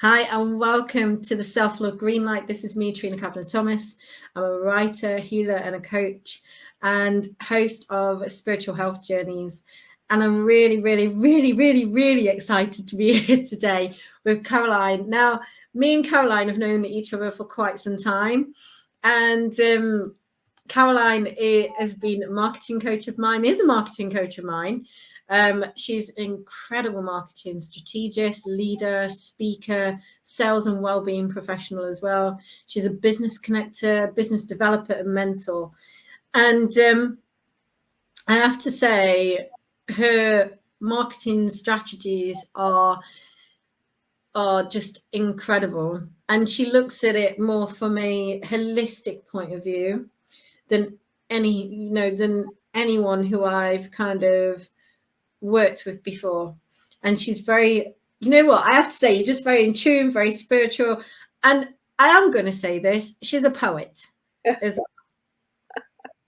Hi, and welcome to the Self-Love Greenlight. This is me, Trina Kavanagh-Thomas. I'm a writer, healer, and a coach, and host of Spiritual Health Journeys. And I'm really, really, really, really, really excited to be here today with Caroline. Now, me and Caroline have known each other for quite some time, and Caroline has been a marketing coach of mine, is a marketing coach of mine. She's an incredible marketing strategist, leader, speaker, sales and wellbeing professional as well. She's a business connector, business developer, and mentor. And I have to say, her marketing strategies are just incredible. And she looks at it more from a holistic point of view than anyone who I've kind of worked with before. And she's very, you know what, I have to say, you're just very in tune, very spiritual. And I am going to say this, she's a poet as well.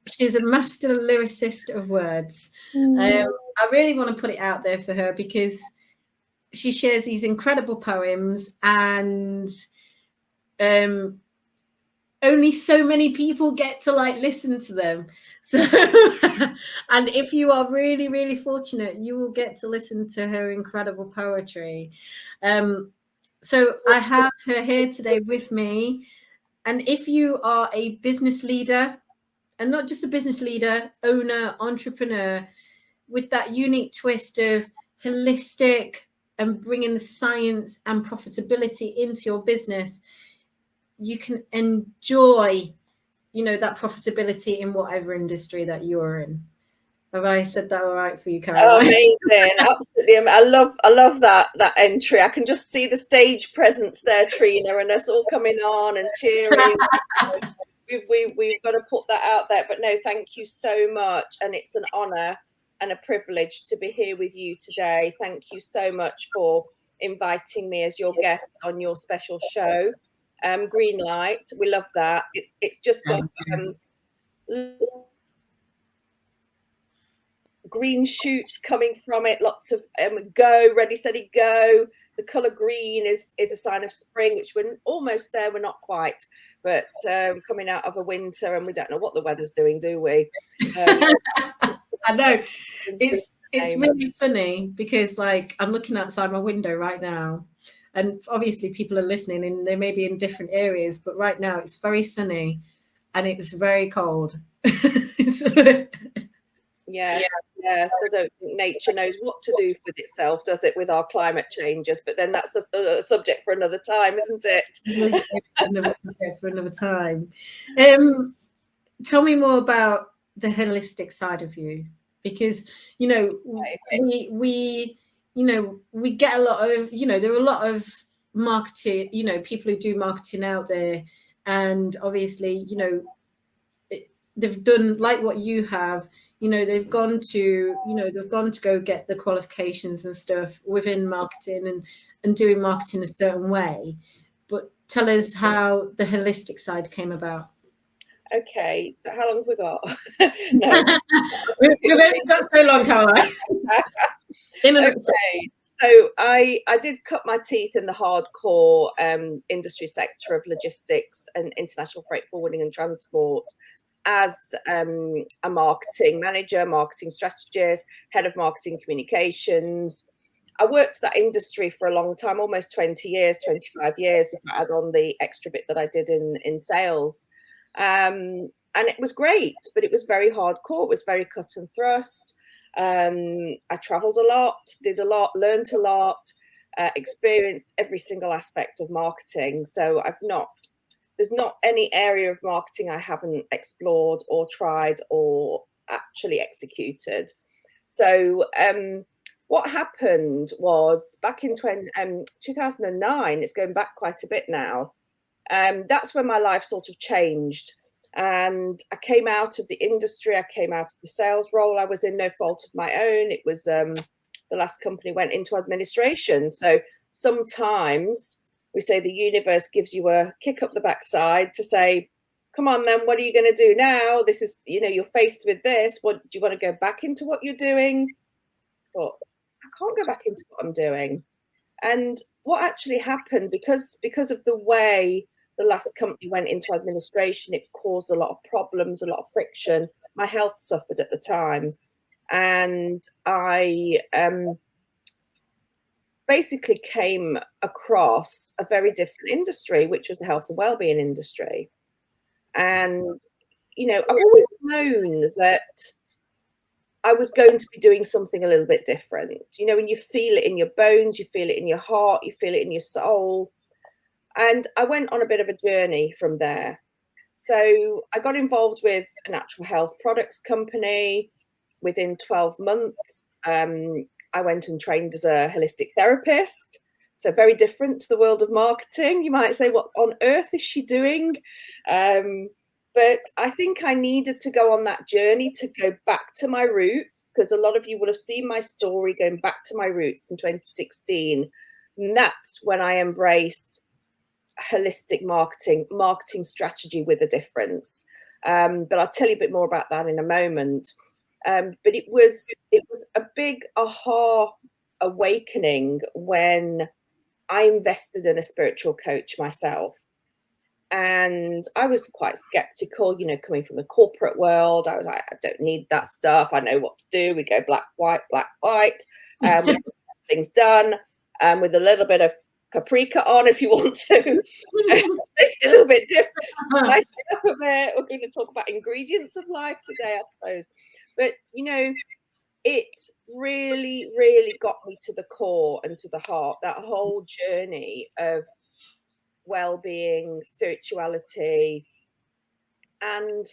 She's a master lyricist of words. I really want to put it out there for her because she shares these incredible poems, and only so many people get to listen to them. So, and if you are really, really fortunate, you will get to listen to her incredible poetry. So I have her here today with me. And if you are a business leader, and not just a business leader, owner, entrepreneur, with that unique twist of holistic and bringing the science and profitability into your business, you can enjoy, that profitability in whatever industry that you're in. Have I said that all right for you, Caroline? Oh, amazing. Absolutely. I love that entry. I can just see the stage presence there, Trina, and us all coming on and cheering. We've got to put that out there. But no, thank you so much. And it's an honor and a privilege to be here with you today. Thank you so much for inviting me as your guest on your special show. Greenlight. We love that. It's just got green shoots coming from it, lots of go, ready, steady, go. The colour green is a sign of spring, which we're almost there. We're not quite, but coming out of a winter, and we don't know what the weather's doing, do we? I know. It's really funny because I'm looking outside my window right now, and obviously people are listening and they may be in different areas, but right now it's very sunny and it's very cold. Yes. I don't think nature knows what to do with itself, does it, with our climate changes? But then that's a subject for another time, isn't it? Another subject for another time. Tell me more about the holistic side of you, because we get a lot of, there are a lot of marketing, people who do marketing out there, and obviously they've done like what you have, they've gone to go get the qualifications and stuff within marketing and doing marketing a certain way. But tell us how the holistic side came about. Okay, so how long have we got? No. We've only got so long, Caroline. Okay, so I did cut my teeth in the hardcore industry sector of logistics and international freight forwarding and transport as a marketing manager, marketing strategist, head of marketing communications. I worked that industry for a long time, almost 20 years, 25 years, if I add on the extra bit that I did in sales. And it was great, but it was very hardcore. It was very cut and thrust. I traveled a lot, did a lot, learned a lot, experienced every single aspect of marketing. So there's not any area of marketing I haven't explored or tried or actually executed. So what happened was back in 2009, it's going back quite a bit now, that's when my life sort of changed. And I came out of the industry, I came out of the sales role I was in, no fault of my own. It was the last company went into administration. So sometimes we say the universe gives you a kick up the backside to say, come on then, what are you going to do now? This is, you're faced with this. What do you want to go back into what you're doing? But I can't go back into what I'm doing. And what actually happened, because of the way the last company went into administration, it caused a lot of problems, a lot of friction. My health suffered at the time. And I basically came across a very different industry, which was the health and wellbeing industry. And, you know, I've always known that I was going to be doing something a little bit different. You know, when you feel it in your bones, you feel it in your heart, you feel it in your soul. And I went on a bit of a journey from there. So I got involved with a natural health products company. Within 12 months, I went and trained as a holistic therapist. So very different to the world of marketing. You might say, what on earth is she doing? But I think I needed to go on that journey to go back to my roots, because a lot of you will have seen my story going back to my roots in 2016. And that's when I embraced holistic marketing strategy with a difference. But I'll tell you a bit more about that in a moment. But it was a big aha awakening when I invested in a spiritual coach myself. And I was quite skeptical, you know, coming from the corporate world. I was like, I don't need that stuff. I know what to do. We go black, white, we get things done with a little bit of paprika on if you want to. A little bit different. Spice it up a bit. We're going to talk about ingredients of life today, I suppose. But, you know, it really, really got me to the core and to the heart, that whole journey of well-being, spirituality. And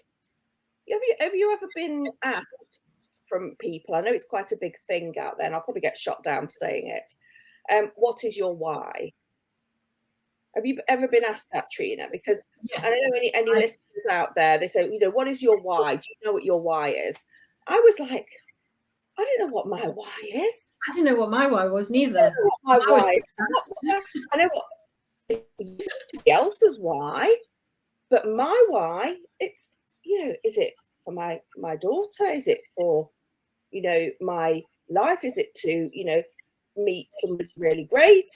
have you ever been asked from people, I know it's quite a big thing out there, and I'll probably get shot down for saying it, what is your why? Have you ever been asked that, Trina? Because I don't know any listeners out there, they say, you know, what is your why? Do you know what your why is? I was like, I don't know what my why is. I didn't know what my why was neither. I don't know what my why is. I know what somebody else's why, but my why, it's, you know, is it for my daughter? Is it for, you know, my life? Is it to, you know, meet somebody really great?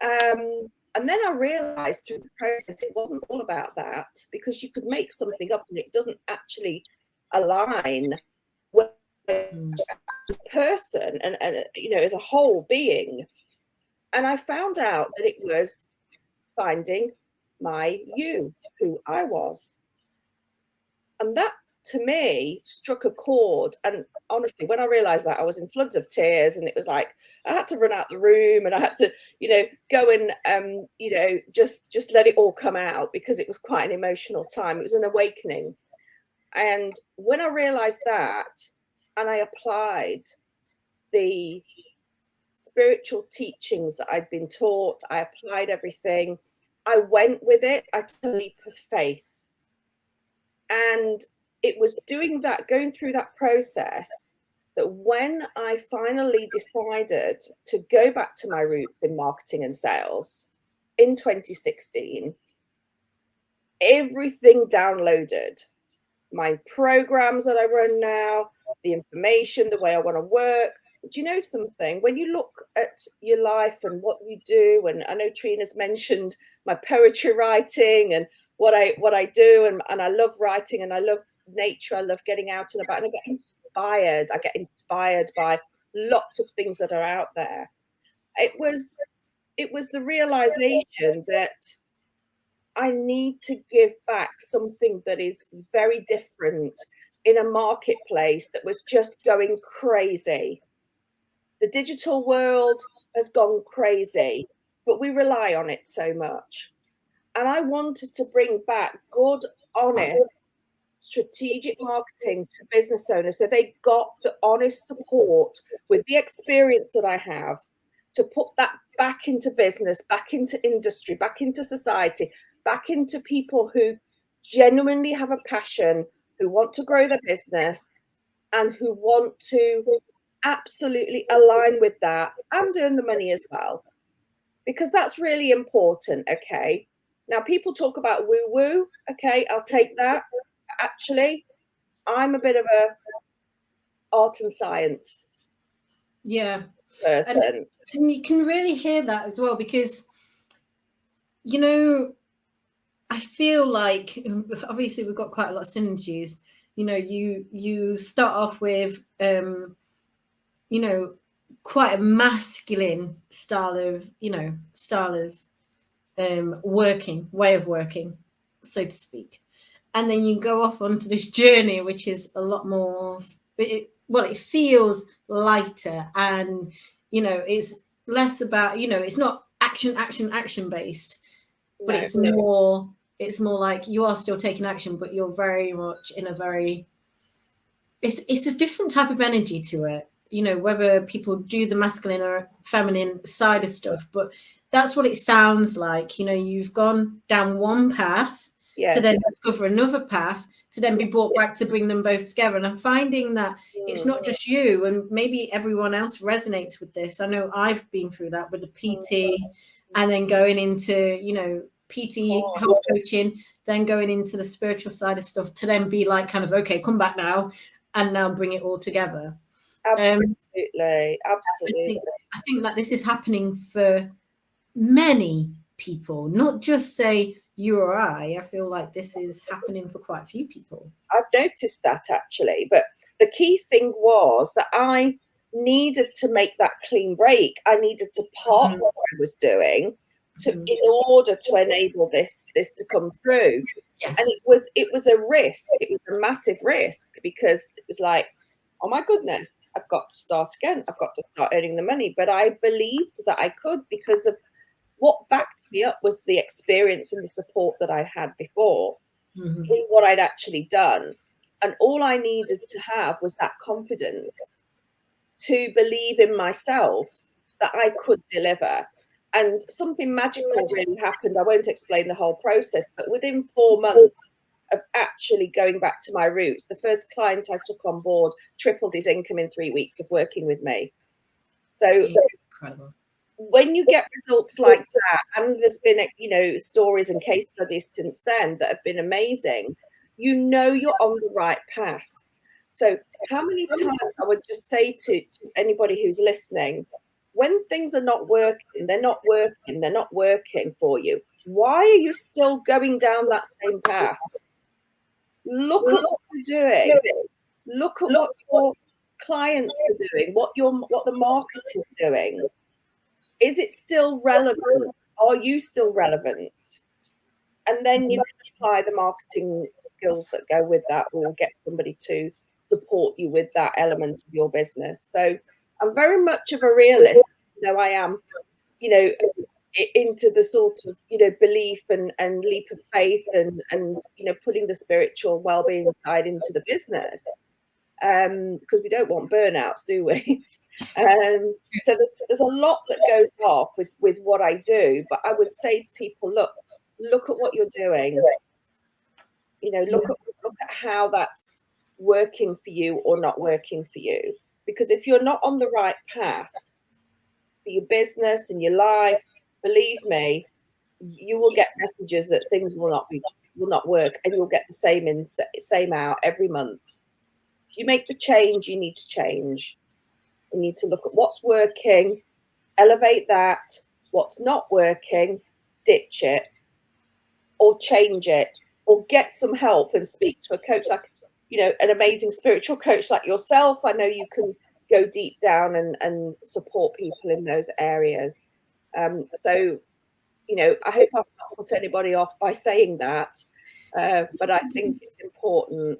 And then I realized through the process it wasn't all about that, because you could make something up and it doesn't actually align with a person and you know, as a whole being. And I found out that it was finding my you, who I was. And that, to me, struck a chord. And honestly, when I realized that, I was in floods of tears, and it was like I had to run out the room, and I had to, you know, go and you know, just let it all come out, because it was quite an emotional time. It was an awakening. And when I realized that, and I applied the spiritual teachings that I'd been taught, I applied everything, I went with it, I took a leap of faith. And it was doing that, going through that process, that when I finally decided to go back to my roots in marketing and sales in 2016, everything downloaded. My programs that I run now, the information, the way I want to work. Do you know something? When you look at your life and what you do, and I know Trina's mentioned my poetry writing and what I do, and I love writing, and I love nature, I love getting out and about, and I get inspired by lots of things that are out there. It was the realization that I need to give back something that is very different in a marketplace that was just going crazy. The digital world has gone crazy, but we rely on it so much. And I wanted to bring back good, honest, strategic marketing to business owners, so they got the honest support with the experience that I have to put that back into business, back into industry, back into society, back into people who genuinely have a passion, who want to grow their business, and who want to absolutely align with that and earn the money as well, because that's really important. Okay, now people talk about woo woo. Okay, I'll take that. Actually, I'm a bit of a art and science. Yeah. person. And you can really hear that as well, because, you know, I feel like obviously we've got quite a lot of synergies. You know, you start off with, you know, quite a masculine style of way of working, so to speak. And then you go off onto this journey, which is a lot more, it feels lighter, and, you know, it's less about, you know, it's not action based, but it's more like you are still taking action, but you're very much in a very, it's a different type of energy to it, you know, whether people do the masculine or feminine side of stuff, but that's what it sounds like. You know, you've gone down one path to then discover another path, to then be brought back to bring them both together. And I'm finding that it's not just you, and maybe everyone else resonates with this. I know I've been through that with the PT, and then going into, you know, PT health coaching, then going into the spiritual side of stuff, to then be like, kind of, okay, come back now, and now bring it all together. Absolutely. I think that this is happening for many people, not just say you or I. I feel like this is happening for quite a few people. I've noticed that, actually, but the key thing was that I needed to make that clean break. I needed to part what I was doing in order to enable this to come through. Yes. And it was a risk. It was a massive risk, because it was like, oh my goodness, I've got to start again. I've got to start earning the money. But I believed that I could, because of what backed me up was the experience and the support that I had before in what I'd actually done. And all I needed to have was that confidence to believe in myself that I could deliver. And something magical really happened. I won't explain the whole process, but within 4 months of actually going back to my roots, the first client I took on board tripled his income in 3 weeks of working with me. So incredible. When you get results like that, and there's been, you know, stories and case studies since then that have been amazing, you know you're on the right path. So how many times I would just say to anybody who's listening, when things are not working, they're not working for you. Why are you still going down that same path? Look at what you're doing. Look at what your clients are doing, what the market is doing. Is it still relevant? Are you still relevant? And then you can apply the marketing skills that go with that, or get somebody to support you with that element of your business. So I'm very much of a realist, though I am, you know, into the sort of, you know, belief and leap of faith and you know, putting the spiritual well-being side into the business, because we don't want burnouts, do we? So there's a lot that goes off with what I do, but I would say to people, look at what you're doing. You know, look at how that's working for you or not working for you. Because if you're not on the right path for your business and your life, believe me, you will get messages that things will not work, and you'll get the same out every month. If you make the change, you need to change. You need to look at what's working, elevate that. What's not working, ditch it, or change it, or get some help and speak to a coach, like, you know, an amazing spiritual coach like yourself. I know you can go deep down and support people in those areas. So, you know, I hope I've not put anybody off by saying that, but I think it's important